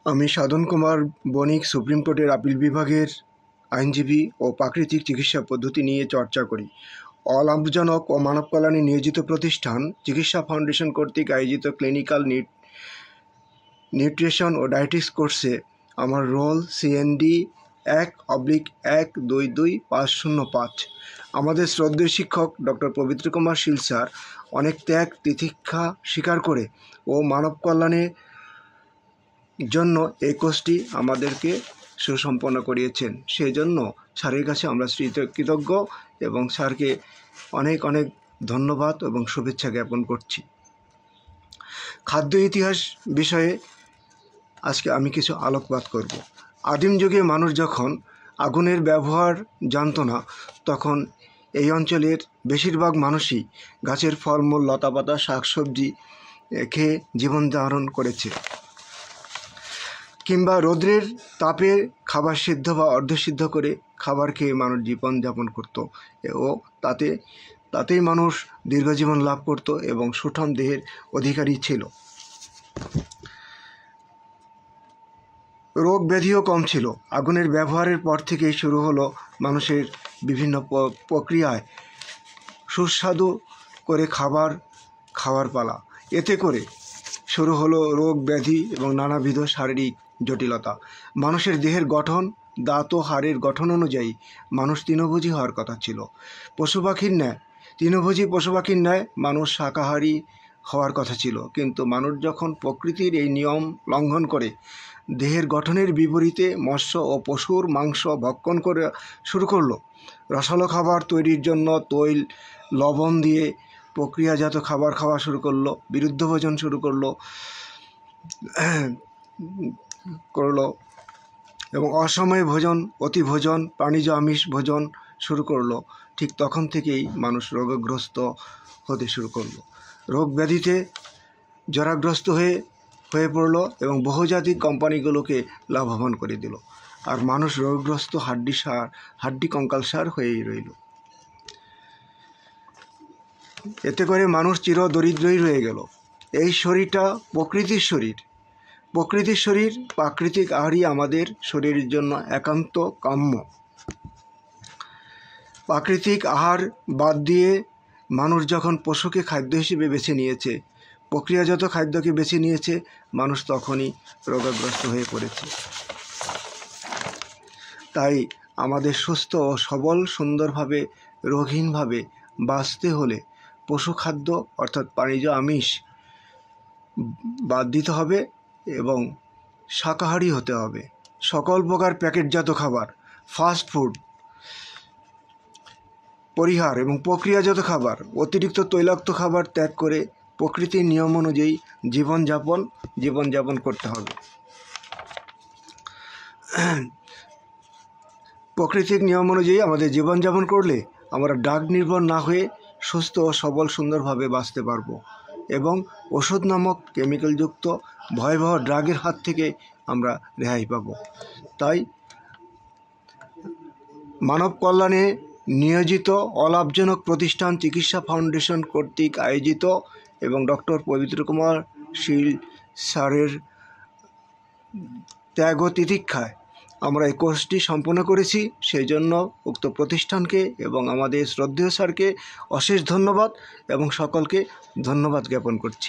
আমি সাধন কুমার বণিক সুপ্রিম কোর্টের আপিল বিভাগের আইনজীবী ও প্রাকৃতিক চিকিৎসা পদ্ধতি নিয়ে চর্চা করি। অলাভজনক ও মানব কল্যাণে নিয়োজিত প্রতিষ্ঠান চিকিৎসা ফাউন্ডেশন কর্তৃক আয়োজিত ক্লিনিক্যাল নিউট্রিশন ও ডায়েটিক্স কোর্সে আমার রোল CND 1/1222505। আমাদের শ্রদ্ধেয় শিক্ষক ডক্টর পবিত্র কুমার শীল স্যার অনেক ত্যাগ তিতিক্ষা স্বীকার করে ও মানব কল্যাণের জন্য এই কোর্সটি আমাদেরকে সুসম্পন্ন করিয়েছেন। সেই জন্য স্যারের কাছে আমরা কৃতজ্ঞ এবং স্যারকে অনেক অনেক ধন্যবাদ এবং শুভেচ্ছা জ্ঞাপন করছি। খাদ্য ইতিহাস বিষয়ে আজকে আমি কিছু আলোকপাত করব। আদিম যুগে মানুষ যখন আগুনের ব্যবহার জানত না, তখন এই অঞ্চলের বেশিরভাগ মানুষই গাছের ফলমূল, লতাপাতা, শাকসবজি খেয়ে জীবন ধারণ করেছে, কিংবা রৌদ্রের তাপে খাবার সিদ্ধ বা অর্ধসিদ্ধ করে খাবার খেয়ে মানুষ জীবনযাপন করত ও তাতেই মানুষ দীর্ঘজীবন লাভ করত এবং সুঠাম দেহের অধিকারী ছিল। রোগ ব্যাধিও কম ছিল। আগুনের ব্যবহারের পর থেকেই শুরু হলো মানুষের বিভিন্ন প্রক্রিয়ায় সুস্বাদু করে খাওয়ার পালা। এতে করে শুরু হলো রোগ ব্যাধি এবং নানাবিধ শারীরিক জটিলতা। মানুষের দেহের গঠন, দাঁত ও হাড়ের গঠন অনুযায়ী মানুষ তৃণভোজী হওয়ার কথা ছিল। তৃণভোজী পশু পাখির ন্যায় মানুষ শাকাহারী হওয়ার কথা ছিল, কিন্তু মানুষ যখন প্রকৃতির এই নিয়ম লঙ্ঘন করে দেহের গঠনের বিপরীতে মৎস্য ও পশুর মাংস ভক্ষণ করে শুরু করলো, রসালো খাবার তৈরির জন্য তৈল, লবণ দিয়ে প্রক্রিয়াজাত খাবার খাওয়া শুরু করলো, বিরুদ্ধ ভোজন শুরু করলো এবং অসময়ে ভোজন, অতিভোজন, প্রাণীজ আমিষ ভোজন শুরু করলো, ঠিক তখন থেকেই মানুষ রোগগ্রস্ত হতে শুরু করলো। রোগ ব্যাধিতে জরাগ্রস্ত হয়ে পড়লো এবং বহুজাতিক কোম্পানিগুলোকে লাভবান করে দিল, আর মানুষ রোগগ্রস্ত হাড্ডি কঙ্কালসার হয়েই রইল। এতে করে মানুষ চিরদরিদ্রই রয়ে গেল। এই শরীরটা প্রকৃতির শরীর, প্রাকৃতিক আহারই আমাদের শরীরের জন্য একান্ত কাম্য। প্রাকৃতিক আহার বাদ দিয়ে মানুষ যখন পশুকে খাদ্য হিসেবে বেছে নিয়েছে, প্রক্রিয়াজাত খাদ্যকে বেছে নিয়েছে, মানুষ তখনই রোগগ্রস্ত হয়ে পড়েছে। তাই আমাদের সুস্থ ও সবল সুন্দরভাবে রোগহীনভাবে বাঁচতে হলে পশু খাদ্য অর্থাৎ প্রাণীজ আমিষ বাদ দিতে হবে এবং শাকাহারী হতে হবে। সকল প্রকার প্যাকেটজাত খাবার, ফাস্ট ফুড পরিহার এবং প্রক্রিয়াজাত খাবার, অতিরিক্ত তৈলাক্ত খাবার ত্যাগ করে প্রকৃতির নিয়ম অনুযায়ী জীবনযাপন করতে হবে। প্রকৃতিক নিয়ম অনুযায়ী আমাদের জীবনযাপন করলে আমরা ড্রাগ নির্ভর না হয়ে সুস্থ ও সবল সুন্দরভাবে বাঁচতে পারবো এবং ওষুধ নামক কেমিক্যালযুক্ত ভয়াবহ ড্রাগের হাত থেকে আমরা রেহাই পাব। তাই মানব কল্যাণে নিয়োজিত অলাভজনক প্রতিষ্ঠান চিকিৎসা ফাউন্ডেশন কর্তৃক আয়োজিত এবং ডক্টর পবিত্র কুমার শীল স্যারের ত্যাগ ও তিতিক্ষায় আমরা এই কোর্সটি সম্পন্ন করেছি। সেই জন্য উক্ত প্রতিষ্ঠানকে এবং আমাদের শ্রদ্ধেয় স্যারকে অশেষ ধন্যবাদ এবং সকলকে ধন্যবাদ জ্ঞাপন করছি।